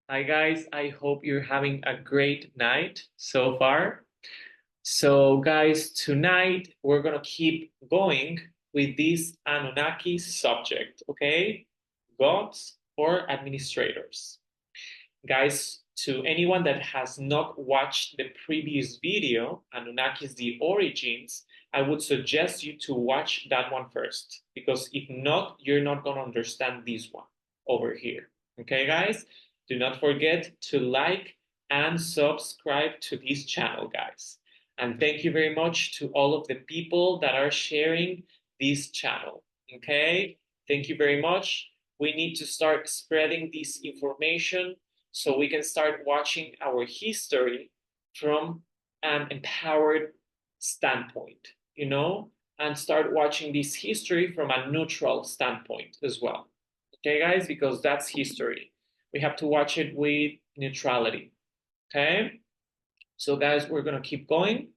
Hi guys, I hope you're having a great night so far. So guys, tonight we're gonna keep going with this Anunnaki subject, okay? Gods or administrators. Guys, to anyone that has not watched the previous video, Anunnakis, the origins, I would suggest you to watch that one first, because if not, you're not gonna understand this one over here. Okay, guys? Do not forget to like and subscribe to this channel, guys. And thank you very much to all of the people that are sharing this channel. Okay? Thank you very much. We need to start spreading this information so we can start watching our history from an empowered standpoint, and start watching this history from a neutral standpoint as well. Okay, guys, because that's history. We have to watch it with neutrality. Okay, so guys, we're gonna keep going.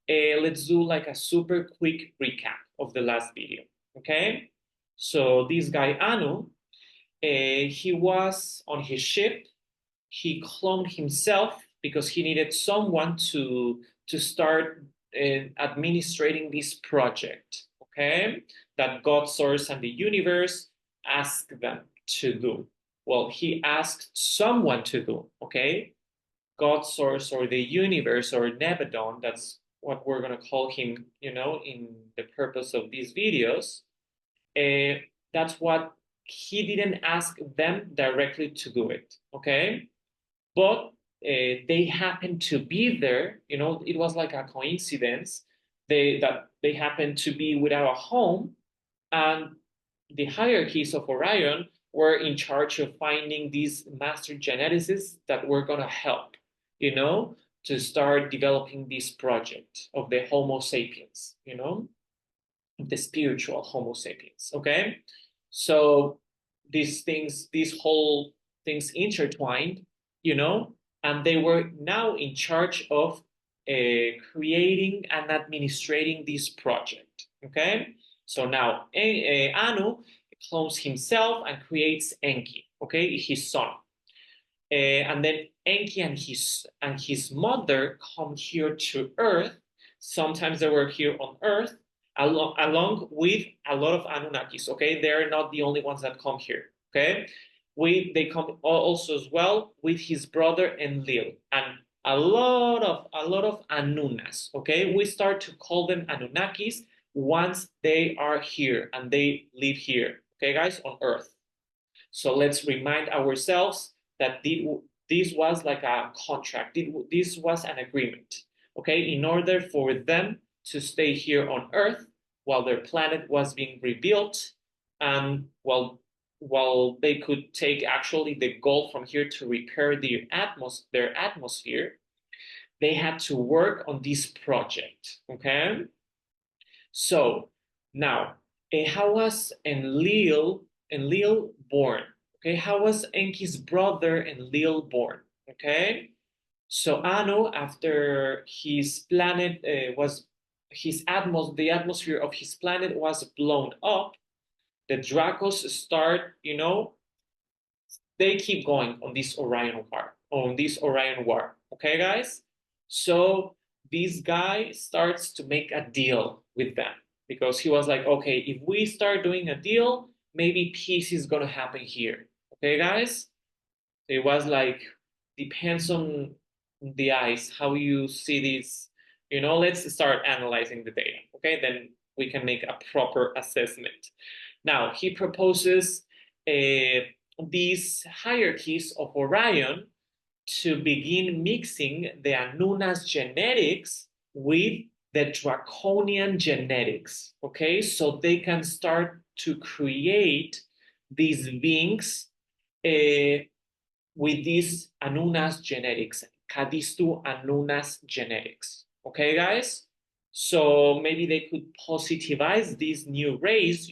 Let's do like a super quick recap of the last video. Okay, so this guy Anu, he was on his ship. He cloned himself because he needed someone to start administrating this project, okay, that God source and the universe asked them to do. Well, he asked someone to do, okay, God source or the universe or Nebadon, that's what we're going to call him, in the purpose of these videos. That's what he didn't ask them directly to do it, okay? But they happened to be there. It was like a coincidence. They happened to be without a home, and the hierarchies of Orion were in charge of finding these master geneticists that were gonna help, to start developing this project of the Homo sapiens, the spiritual Homo sapiens. Okay, so these whole things intertwined, and they were now in charge of creating and administrating this project. Okay, so now Anu clones himself and creates Enki, okay, his son. And then Enki and his mother come here to Earth. Sometimes they were here on Earth, along with a lot of Anunnakis. Okay, they're not the only ones that come here. Okay, they come also as well with his brother Enlil and a lot of Anunnas. Okay, we start to call them Anunnakis once they are here and they live here. Okay, guys, on Earth. So let's remind ourselves that this was like a contract. This was an agreement, okay, in order for them to stay here on Earth while their planet was being rebuilt, and while they could take actually the gold from here to repair their atmosphere, they had to work on this project, okay? So now, how was Enlil born? Okay, how was Enki's brother Enlil born? Okay, so Anu, after his planet the atmosphere of his planet was blown up, the Dracos start, they keep going on this Orion war. Okay, guys. So this guy starts to make a deal with them because he was like, okay, if we start doing a deal, maybe peace is gonna happen here. Okay, guys. It was like depends on the eyes how you see this. Let's start analyzing the data. Okay, then we can make a proper assessment. Now he proposes these hierarchies of Orion to begin mixing the Anunnas genetics with the draconian genetics, okay? So they can start to create these beings with these Anunnas genetics, Kadistu Anunnas genetics, okay, guys? So maybe they could positivize these new rays,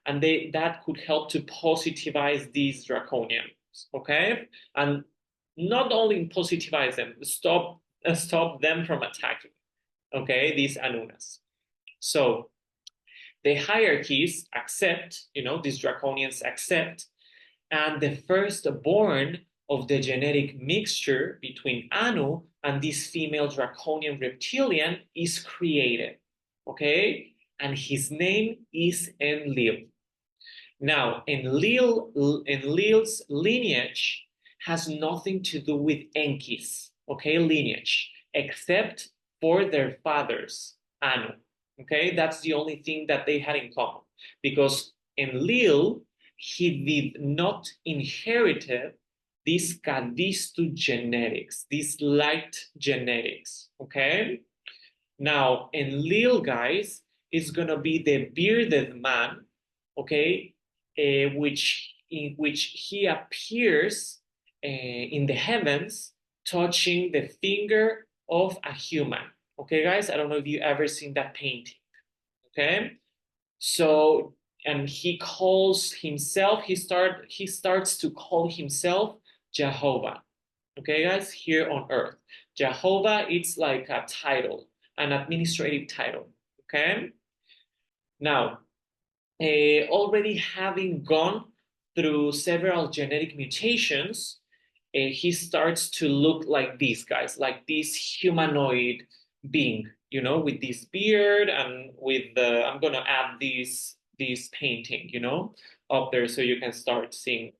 and that could help to positivize these draconians, okay? And not only positivize them, stop them from attacking, okay, these Anunnas. So the hierarchies accept, these draconians accept, and the firstborn of the genetic mixture between Anu and this female draconian reptilian is created, okay? And his name is Enlil. Now, Enlil's lineage has nothing to do with Enki's, okay, lineage, except for their fathers, Anu, okay? That's the only thing that they had in common, because Enlil, he did not inherit this Kadistu genetics, this light genetics, okay? Now, Enlil, guys, is gonna be the bearded man, okay, in which he appears in the heavens, touching the finger of a human. Okay, guys, I don't know if you ever seen that painting. Okay, so and he calls himself. He starts to call himself Jehovah. Okay, guys, here on earth, Jehovah, it's like a title, an administrative title. Okay, now already having gone through several genetic mutations, he starts to look like these guys, like this humanoid being, you know, with this beard and with the, I'm gonna add this painting, you know, up there so you can start seeing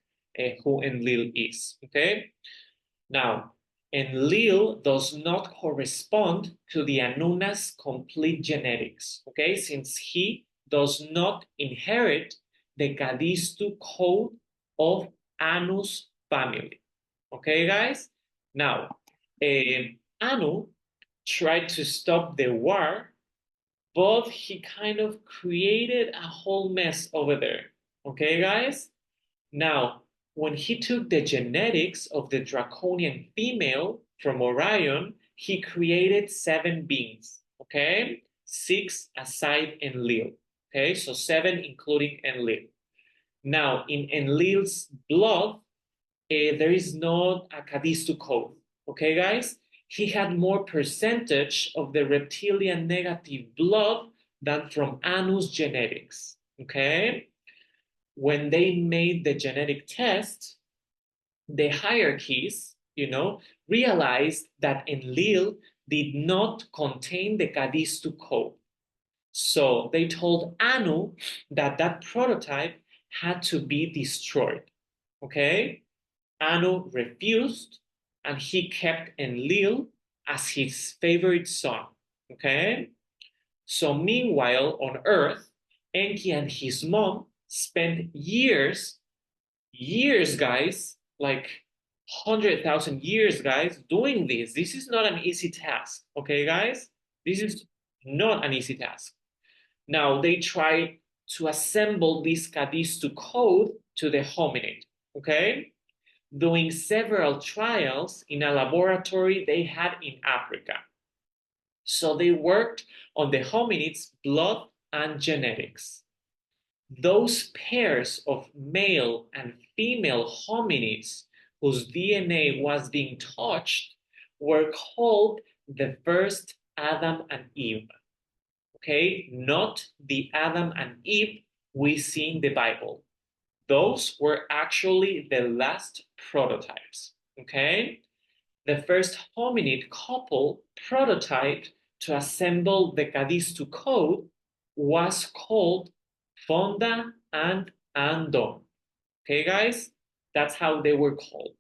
who Enlil is, okay? Now, Enlil does not correspond to the Anunna's complete genetics, okay, since he does not inherit the Kadistu code of Anu's family. Okay, guys? Now, Anu tried to stop the war, but he kind of created a whole mess over there. Okay, guys? Now, when he took the genetics of the draconian female from Orion, he created 7 beings, okay? 6 aside Enlil, okay? So 7 including Enlil. Now, in Enlil's blood, there is not a Kadistu code, okay, guys? He had more percentage of the reptilian negative blood than from Anu's genetics, okay? When they made the genetic test, the hierarchies, you know, realized that Enlil did not contain the Kadistu code. So they told Anu that that prototype had to be destroyed, okay? Anu refused, and he kept Enlil as his favorite son, okay? So meanwhile, on Earth, Enki and his mom spent years, guys, like 100,000 years, guys, doing this. This is not an easy task, okay, guys? This is not an easy task. Now, they tried to assemble this Kadistu code to the hominid, okay? Doing several trials in a laboratory they had in Africa. So they worked on the hominid's blood and genetics. Those pairs of male and female hominids whose DNA was being touched were called the first Adam and Eve. Okay, not the Adam and Eve we see in the Bible. Those were actually the last prototypes. Okay, the first hominid couple prototyped to assemble the Kadistu code was called Fonda and Andon. Okay, guys? That's how they were called.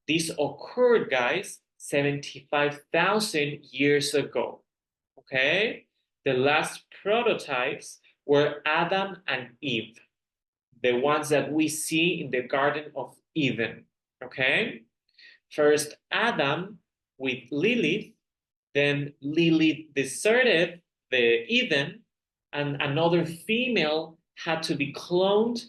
This occurred, guys, 75,000 years ago. Okay? The last prototypes were Adam and Eve, the ones that we see in the Garden of Eden. Okay? First Adam with Lilith, then Lilith deserted the Eden, and another female had to be cloned,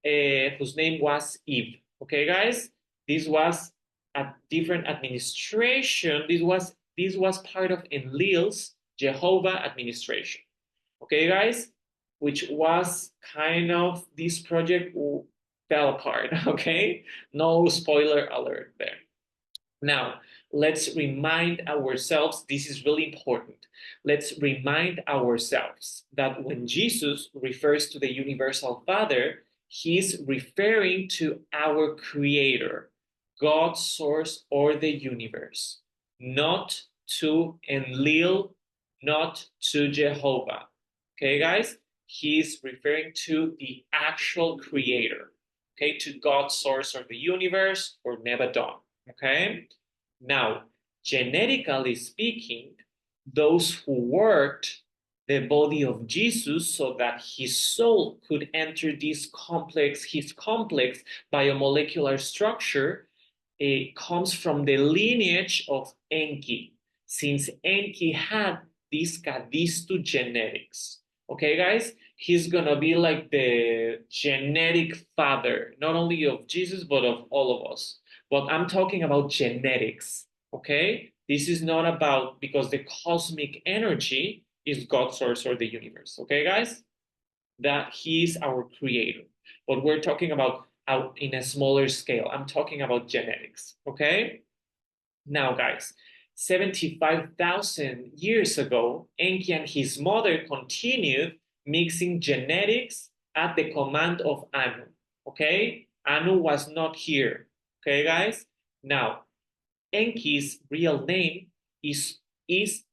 whose name was Eve. Okay, guys, this was a different administration. This was part of Enlil's Jehovah administration. Okay, guys, which was kind of this project fell apart. Okay, no spoiler alert there. Now, let's remind ourselves, this is really important. Let's remind ourselves that when Jesus refers to the universal Father, he's referring to our Creator, God, source, or the universe, not to Enlil, not to Jehovah. Okay, guys? He's referring to the actual creator, okay, to God, source, or the universe, or Nebadon. Okay? Now, genetically speaking, those who worked the body of Jesus so that his soul could enter his complex biomolecular structure, it comes from the lineage of Enki, since Enki had these Kadistu genetics. Okay, guys? He's gonna be like the genetic father, not only of Jesus, but of all of us. But I'm talking about genetics, okay? This is not about because the cosmic energy is God's source or the universe, okay, guys? That he's our creator. But we're talking about out in a smaller scale. I'm talking about genetics, okay? Now, guys, 75,000 years ago, Enki and his mother continued mixing genetics at the command of Anu, okay? Anu was not here, okay, guys? Now, Enki's real name is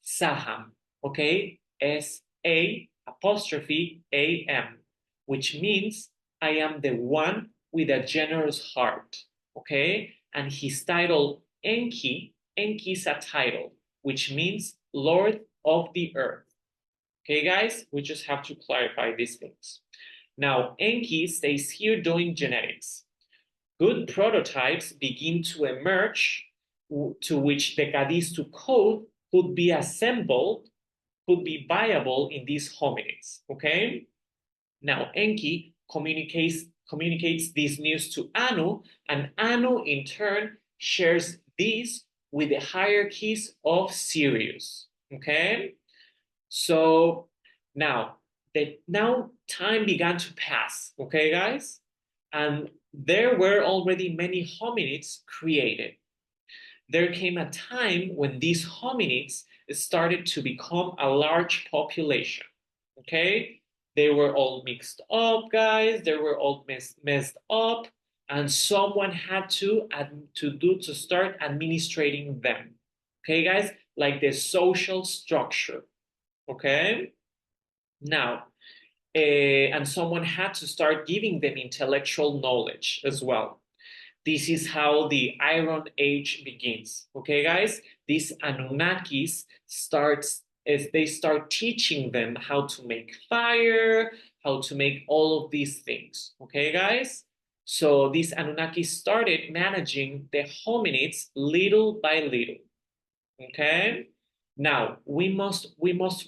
Saham, okay? S-A apostrophe A-M, which means I am the one with a generous heart, okay? And his title, Enki is a title, which means Lord of the Earth. Okay, guys? We just have to clarify these things. Now, Enki stays here doing genetics. Good prototypes begin to emerge to which the Kadistu code could be assembled, could be viable in these hominids, okay? Now, Enki communicates this news to Anu, and Anu in turn shares this with the hierarchies of Sirius, okay? So now, now time began to pass, okay, guys? And there were already many hominids created. There came a time when these hominids started to become a large population. Okay? They were all mixed up, guys. They were all messed up. And someone had to start administrating them. Okay, guys? Like the social structure. Okay? Now, and someone had to start giving them intellectual knowledge as well. This is how the Iron Age begins. Okay, guys? These Anunnakis starts as they start teaching them how to make fire, how to make all of these things. Okay, guys? So these Anunnakis started managing the hominids little by little. Okay? Now we must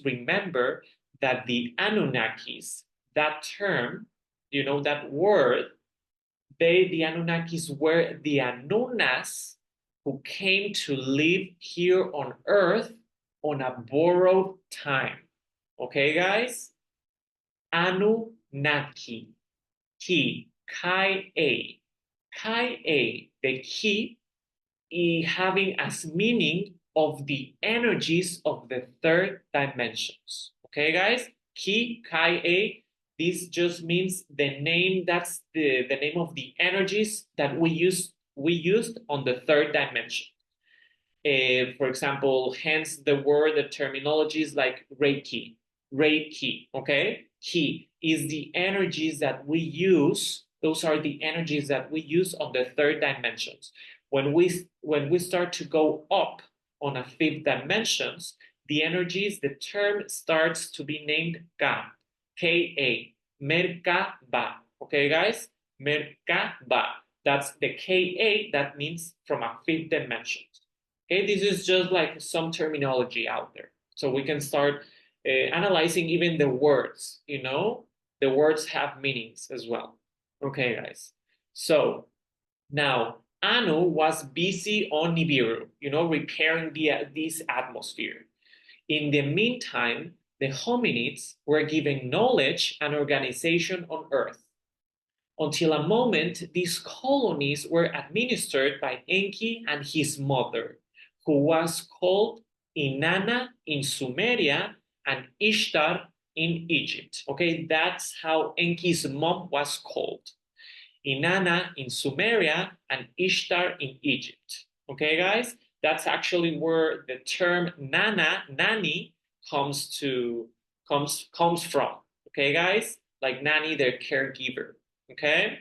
remember that the Anunnakis, that term, that word, the Anunnakis were the Anunnas who came to live here on Earth on a borrowed time. Okay, guys? Anunnaki. Ki. Kai-A. Kai-A. The ki having as meaning of the energies of the third dimensions. Okay, guys? Ki, Kai-A. This just means the name, that's the name of the energies that we used on the third dimension. For example, hence the terminology is like Reiki, okay? Ki is the energies that we use. Those are the energies that we use on the third dimensions. When we start to go up on a fifth dimensions, the energies, the term starts to be named Ka, K-A, Merkaba. Okay, guys? Merkaba. That's the Ka, that means from a fifth dimension. Okay, this is just like some terminology out there. So we can start analyzing even the words, The words have meanings as well. Okay, guys. So now Anu was busy on Nibiru, repairing this atmosphere. In the meantime, the hominids were given knowledge and organization on Earth. Until a moment, these colonies were administered by Enki and his mother, who was called Inanna in Sumeria and Ishtar in Egypt. Okay, that's how Enki's mom was called. Inanna in Sumeria, and Ishtar in Egypt. Okay, guys? That's actually where the term Nana, Nani, comes from. Okay, guys? Like nanny, their caregiver. Okay?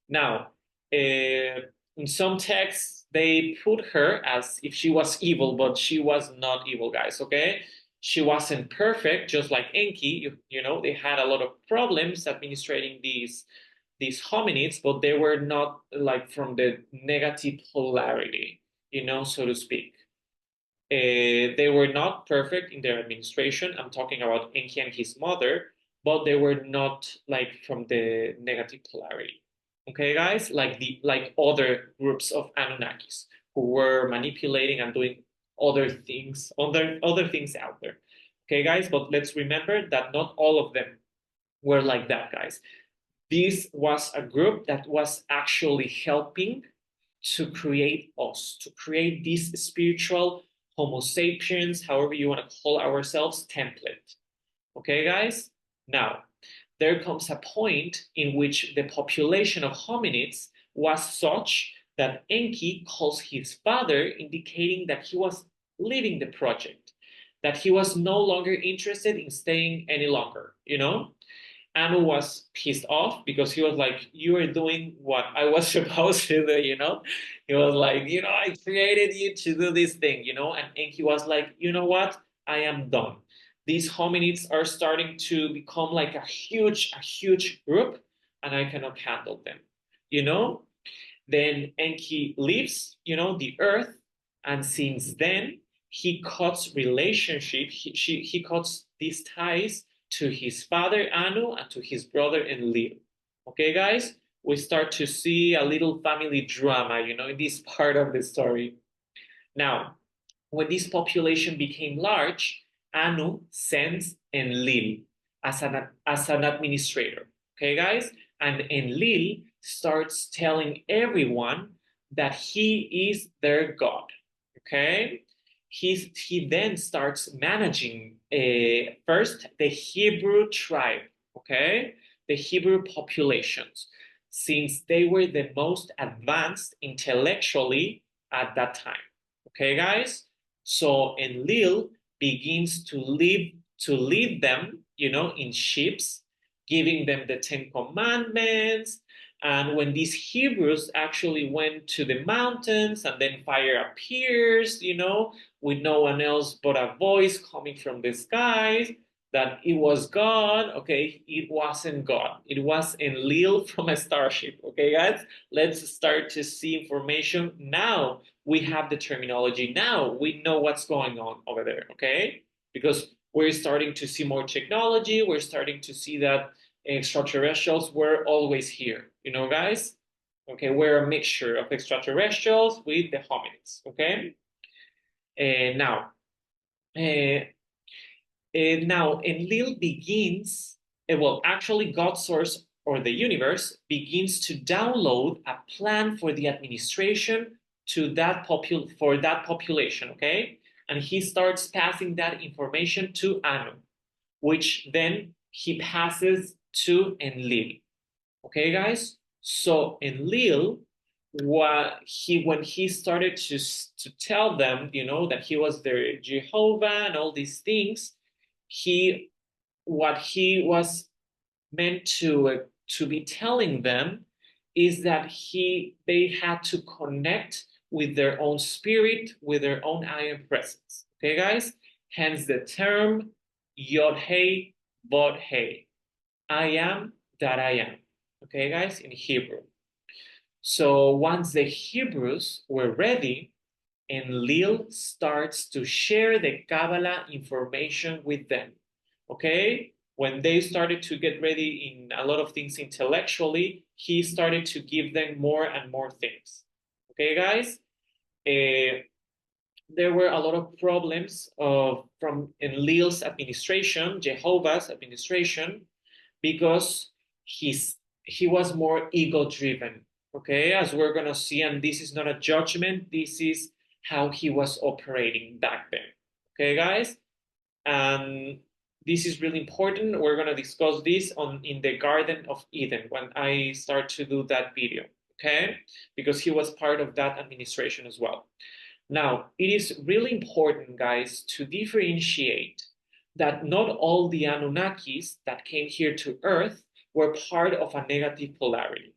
Now, in some texts, they put her as if she was evil, but she was not evil, guys. Okay? She wasn't perfect, just like Enki. You know, they had a lot of problems administrating these hominids, but they were not like from the negative polarity, you know, so to speak. They were not perfect in their administration. I'm talking about Enki and his mother, but they were not like from the negative polarity. Okay, guys, like other groups of Anunnakis who were manipulating and doing other things out there. Okay, guys, but let's remember that not all of them were like that, guys. This was a group that was actually helping to create us, to create this spiritual Homo sapiens, however you want to call ourselves, template. Okay, guys? Now, there comes a point in which the population of hominids was such that Enki calls his father, indicating that he was leaving the project, that he was no longer interested in staying any longer, you know? Anu was pissed off because he was like, "You are doing what I was supposed to do," you know? He was like, "I created you to do this thing, you know?" And he was like, "You know what? I am done. These hominids are starting to become like a huge group, and I cannot handle them, you know?" Then Enki leaves, the earth, and since then he cuts relationship. He cuts these ties to his father Anu and to his brother Enlil. Okay, guys, we start to see a little family drama, in this part of the story. Now, when this population became large, Anu sends Enlil as an administrator. Okay, guys? And Enlil starts telling everyone that he is their god. Okay? He then starts managing first the Hebrew tribe. Okay? The Hebrew populations, since they were the most advanced intellectually at that time. Okay, guys? So Enlil begins to lead them, in ships, giving them the Ten Commandments. And when these Hebrews actually went to the mountains and then fire appears, with no one else but a voice coming from the skies, that it was God. Okay, it wasn't God. It was Enlil from a starship. Okay, guys, let's start to see information now. We have the terminology now. We know what's going on over there. Okay, because we're starting to see more technology. We're starting to see that extraterrestrials were always here. Guys. Okay, we're a mixture of extraterrestrials with the hominids. Okay, now. Uh, Now, Enlil begins, well, actually, God's source or the universe begins to download a plan for the administration for that population, okay? And he starts passing that information to Anu, which then he passes to Enlil. Okay, guys? So Enlil, when he started to tell them, that he was their Jehovah and all these things, what he was meant to be telling them is that they had to connect with their own spirit, with their own I am presence. Okay, guys? Hence the term Yod Hey Vod Hey. I am that I am. Okay, guys, in Hebrew. So once the Hebrews were ready, Enlil starts to share the Kabbalah information with them. Okay? When they started to get ready in a lot of things intellectually, he started to give them more and more things. Okay, guys? There were a lot of problems from Enlil's administration, Jehovah's administration, because he was more ego driven. Okay, as we're gonna see, and this is not a judgment, this is how he was operating back then. Okay, guys, and This is really important. We're going to discuss this in the Garden of Eden when I start to do that video, okay? Because he was part of that administration as well. Now, it is really important, guys, to differentiate that not all the Anunnakis that came here to Earth were part of a negative polarity,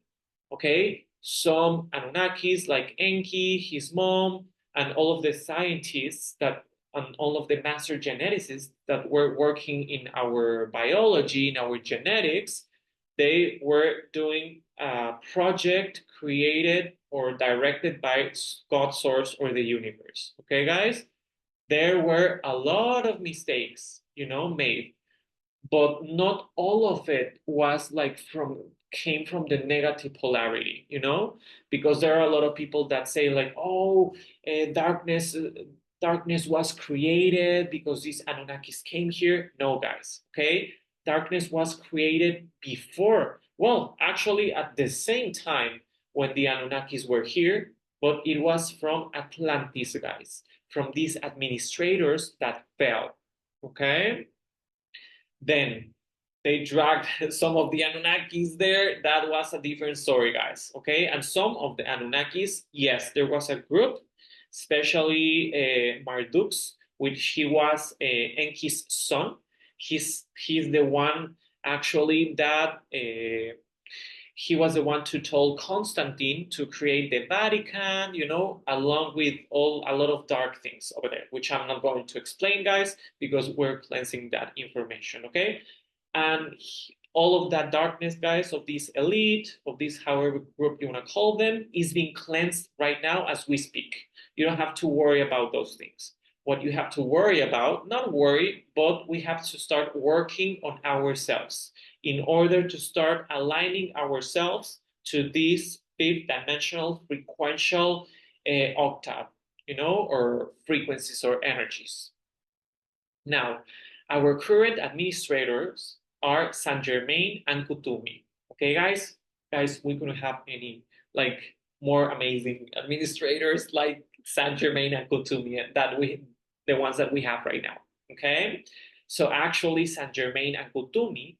okay? Some Anunnakis like Enki, his mom, and all of the scientists that and all of the master geneticists that were working in our biology, in our genetics, they were doing a project created or directed by God source or the universe. Okay, guys? There were a lot of mistakes, made, but not all of it was like came from the negative polarity, because there are a lot of people that say like, oh, darkness was created because these Anunnakis came here. No, guys, okay? Darkness was created before, well, actually at the same time when the Anunnakis were here, but it was from Atlantis, guys, from these administrators that fell, okay? Then they dragged some of the Anunnakis there. That was a different story, guys. Okay. And some of the Anunnakis, yes, there was a group, especially Marduk's, which he was Enki's son. He's the one actually that he was the one to tell Constantine to create the Vatican, along with a lot of dark things over there, which I'm not going to explain, guys, because we're cleansing that information, okay? And all of that darkness, guys, of this elite, of this however group you want to call them, is being cleansed right now as we speak. You don't have to worry about those things. What you have to worry about, not worry, but we have to start working on ourselves in order to start aligning ourselves to this fifth dimensional frequential octave, or frequencies or energies. Now, our current administrators are Saint Germain and Kutumi. Okay, guys? Guys, we're going to have any like more amazing administrators like Saint Germain and Kutumi the ones that we have right now. Okay? So actually, Saint Germain and Kutumi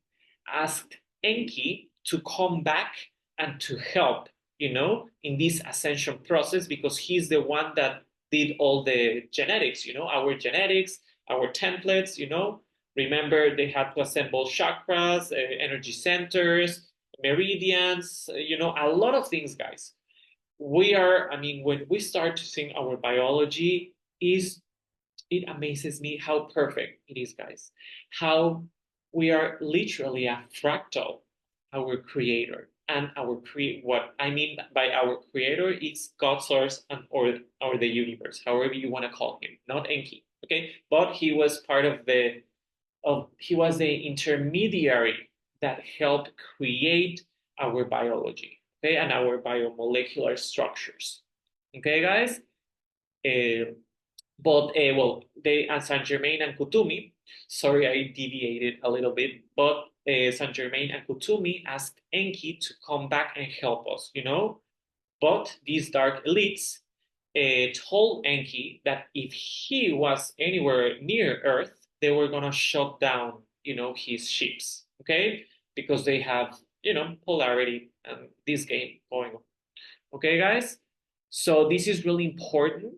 asked Enki to come back and to help, in this ascension process because he's the one that did all the genetics, our genetics, our templates, Remember, they had to assemble chakras, energy centers, meridians, a lot of things, guys. When we start to think our biology, it amazes me how perfect it is, guys. How we are literally a fractal, our creator. And what I mean by our creator is God source or the universe, however you want to call him, not Enki. Okay, but he was part of he was the intermediary that helped create our biology, okay, and our biomolecular structures. Okay, guys. Well, they and Saint Germain and Kutumi. Sorry, I deviated a little bit, but Saint Germain and Kutumi asked Enki to come back and help us. But these dark elites told Enki that if he was anywhere near Earth, they were gonna shut down, his ships, okay? Because they have, polarity and this game going on. Okay, guys? So this is really important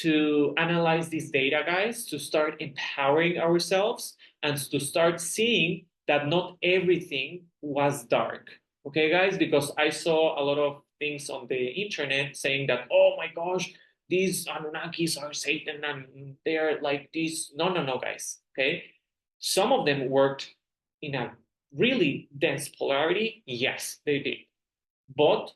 to analyze this data, guys, to start empowering ourselves and to start seeing that not everything was dark. Okay, guys? Because I saw a lot of things on the internet saying that, oh my gosh, these Anunnakis are Satan and they are like this. No, guys. Okay. Some of them worked in a really dense polarity. Yes, they did. But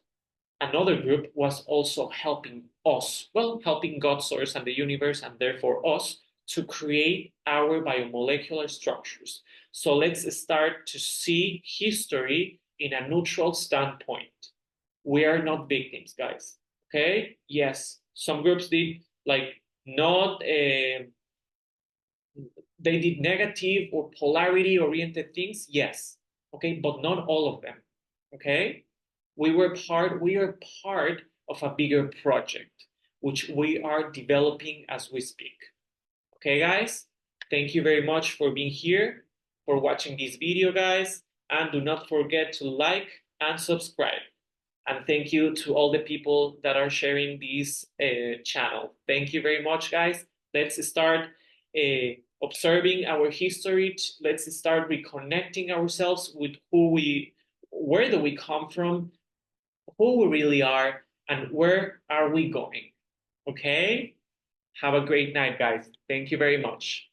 another group was also helping us, well, helping God source and the universe and therefore us to create our biomolecular structures. So let's start to see history in a neutral standpoint. We are not victims, guys. Okay? Yes, some groups did like not they did negative or polarity oriented things, yes. Okay, but not all of them. Okay? We are part of a bigger project, which we are developing as we speak. Okay, guys? Thank you very much for being here, for watching this video, guys. And do not forget to like and subscribe. And thank you to all the people that are sharing this channel. Thank you very much, guys. Let's start observing our history. Let's start reconnecting ourselves with where do we come from, who we really are, and where are we going. Okay? Have a great night, guys. Thank you very much.